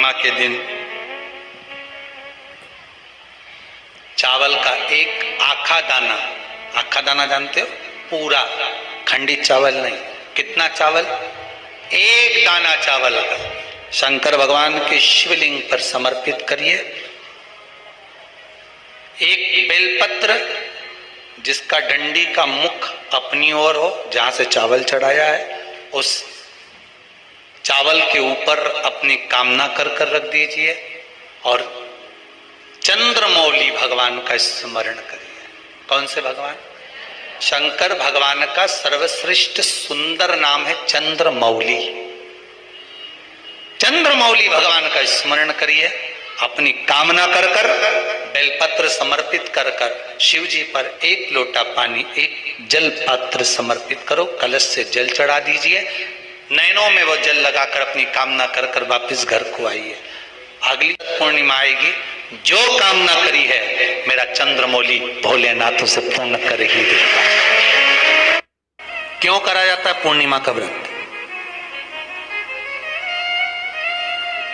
पूर्णिमा के दिन चावल का एक आखा दाना जानते हो, पूरा खंडित चावल नहीं, कितना चावल, एक दाना चावल का शंकर भगवान के शिवलिंग पर समर्पित करिए। एक बेलपत्र जिसका डंडी का मुख अपनी ओर हो, जहां से चावल चढ़ाया है, उस चावल के ऊपर अपनी कामना कर कर रख दीजिए और चंद्रमौली भगवान का स्मरण करिए। कौन से भगवान? शंकर भगवान का सर्वश्रेष्ठ सुंदर नाम है चंद्रमौली। चंद्रमौली भगवान का स्मरण करिए, अपनी कामना कर कर बेलपत्र समर्पित कर कर शिव जी पर एक लोटा पानी, एक जल पात्र समर्पित करो, कलश से जल चढ़ा दीजिए, नैनों में वो जल लगाकर अपनी कामना कर कर वापिस घर को आइए। अगली पूर्णिमा आएगी, जो कामना करी है मेरा चंद्रमौली भोलेनाथ उसे पूर्ण कर ही देगा। क्यों करा जाता है पूर्णिमा का व्रत?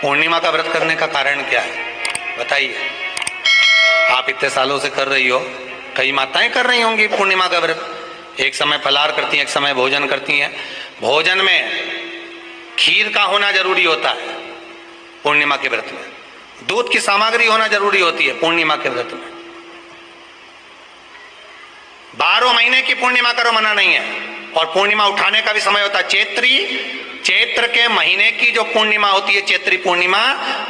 पूर्णिमा का व्रत करने का कारण क्या है बताइए? आप इतने सालों से कर रही हो, कई माताएं कर रही होंगी पूर्णिमा का व्रत। एक समय फलाहार करती हैं, एक समय भोजन करती हैं। भोजन में खीर का होना जरूरी होता है पूर्णिमा के व्रत में, दूध की सामग्री होना जरूरी होती है पूर्णिमा के व्रत में। 12 महीने की पूर्णिमा करो, मना नहीं है। और पूर्णिमा उठाने का भी समय होता है चैत्र के महीने की जो पूर्णिमा होती है, चैत्री पूर्णिमा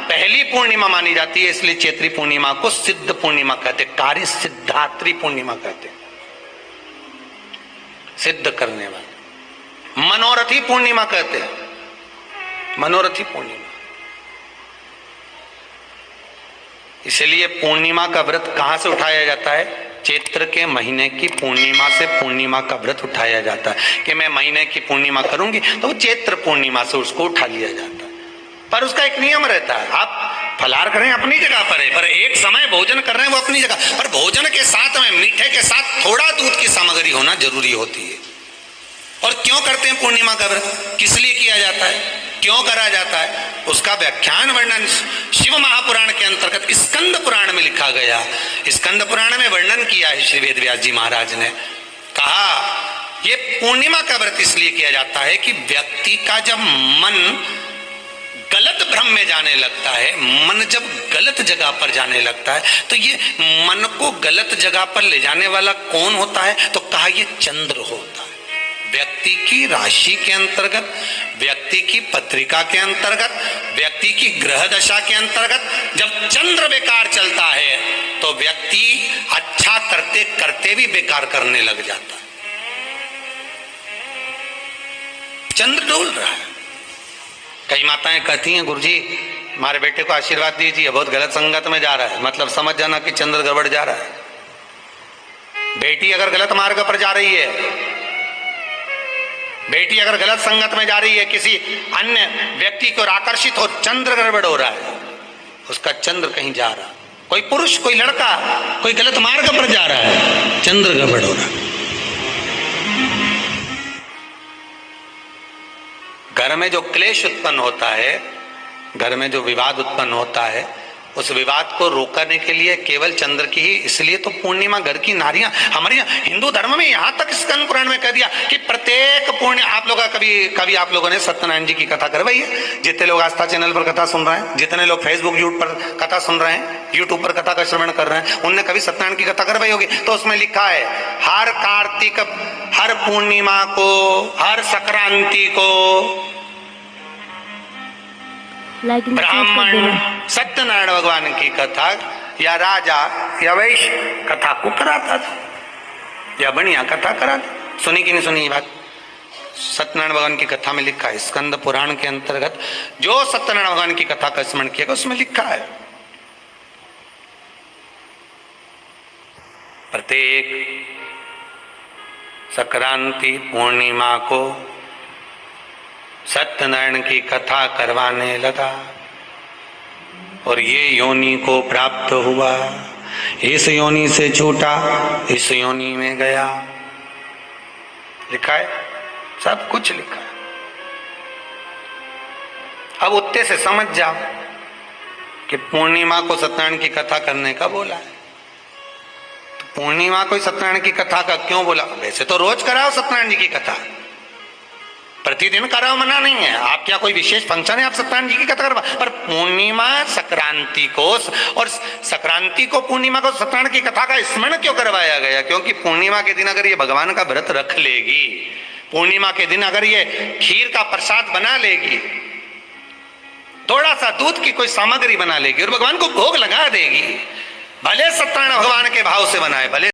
पहली पूर्णिमा मानी जाती है, इसलिए चैत्री पूर्णिमा को सिद्ध पूर्णिमा कहते, कार्य सिद्धात्री पूर्णिमा कहते, सिद्ध करने वाले। मनोरथी पूर्णिमा कहते हैं, मनोरथी पूर्णिमा। इसलिए पूर्णिमा का व्रत कहां से उठाया जाता है? चैत्र के महीने की पूर्णिमा से पूर्णिमा का व्रत उठाया जाता है कि मैं महीने की पूर्णिमा करूंगी तो वो चैत्र पूर्णिमा से उसको उठा लिया जाता है। पर उसका एक नियम रहता है, आप फलाहार करें अपनी जगह पर है, पर एक समय भोजन कर रहे हैं वो अपनी जगह पर, भोजन के साथ में मीठे के साथ थोड़ा दूध की सामग्री होना जरूरी होती है। और क्यों करते हैं पूर्णिमा का व्रत, किस लिए किया जाता है, क्यों करा जाता है, उसका व्याख्यान वर्णन शिव महापुराण के अंतर्गत स्कंद पुराण में लिखा गया। स्कंद पुराण में वर्णन किया है श्री वेदव्यास जी महाराज ने। कहा ये पूर्णिमा का व्रत इसलिए किया जाता है कि व्यक्ति का जब मन गलत भ्रम में जाने लगता है, मन जब गलत जगह पर जाने लगता है, तो ये मन को गलत जगह पर ले जाने वाला कौन होता है? तो कहा ये चंद्र होता है। व्यक्ति की राशि के अंतर्गत, व्यक्ति की पत्रिका के अंतर्गत, व्यक्ति की ग्रह दशा के अंतर्गत जब चंद्र बेकार चलता है तो व्यक्ति अच्छा करते करते भी बेकार करने लग जाता है। चंद्र डोल रहा है। कई माताएं कहती हैं गुरुजी हमारे बेटे को आशीर्वाद दीजिए, बहुत गलत संगत में जा रहा है, मतलब समझ जाना कि चंद्र गड़बड़ जा रहा है। बेटी अगर गलत मार्ग पर जा रही है, बेटी अगर गलत संगत में जा रही है, किसी अन्य व्यक्ति की ओर आकर्षित हो, चंद्र गड़बड़ हो रहा है, उसका चंद्र कहीं जा रहा, कोई पुरुष कोई लड़का कोई गलत मार्ग पर जा रहा है, चंद्र गड़बड़ हो रहा है। घर में जो क्लेश उत्पन्न होता है, घर में जो विवाद उत्पन्न होता है, उस विवाद को रोकने के लिए केवल चंद्र की ही, इसलिए तो पूर्णिमा घर की नारियां, हमारे हिंदू धर्म में यहाँ तक स्कंद पुराण में कह दिया कि प्रत्येक पूर्ण, आप लोग कभी आप लोगों ने सत्यनारायण जी की कथा करवाई है? जितने लोग आस्था चैनल पर कथा सुन रहे हैं, जितने लोग फेसबुक यूट्यूब पर कथा सुन रहे हैं, यूट्यूब पर कथा का श्रवण कर रहे हैं, उनने कभी सत्यनारायण की कथा करवाई होगी। तो उसमें लिखा है हर कार्तिक, हर पूर्णिमा को, हर संक्रांति को ब्राह्मण सत्यनारायण भगवान की कथा या राजा या वैश्य कथा को कराता था या बढ़िया कथा कराता। सुनी कि नहीं सुनी ये बात? सत्यनारायण भगवान की कथा में लिखा है, स्कंद पुराण के अंतर्गत जो सत्यनारायण भगवान की कथा का स्मरण किया उसमें लिखा है प्रत्येक संक्रांति पूर्णिमा को सत्यनारायण की कथा करवाने लगा और ये योनि को प्राप्त हुआ, इस योनि से छूटा इस योनि में गया। लिखा है, सब कुछ लिखा है। अब उत्ते से समझ जाओ कि पूर्णिमा को सत्यनारायण की कथा करने का बोला है। तो पूर्णिमा को सत्यनारायण की कथा का क्यों बोला? वैसे तो रोज कराओ सत्यनारायण जी की कथा, प्रतिदिन कराओ, मना नहीं है। आप क्या कोई विशेष फंक्शन है आप सत्यनारायण जी की कथा करवा, पर पूर्णिमा संक्रांति को और संक्रांति को पूर्णिमा को सत्यनारायण की कथा का स्मरण क्यों करवाया गया? क्योंकि पूर्णिमा के दिन अगर ये भगवान का व्रत रख लेगी, पूर्णिमा के दिन अगर ये खीर का प्रसाद बना लेगी, थोड़ा सा दूध की कोई सामग्री बना लेगी और भगवान को भोग लगा देगी, भले सत्यनारायण भगवान के भाव से बनाए, भले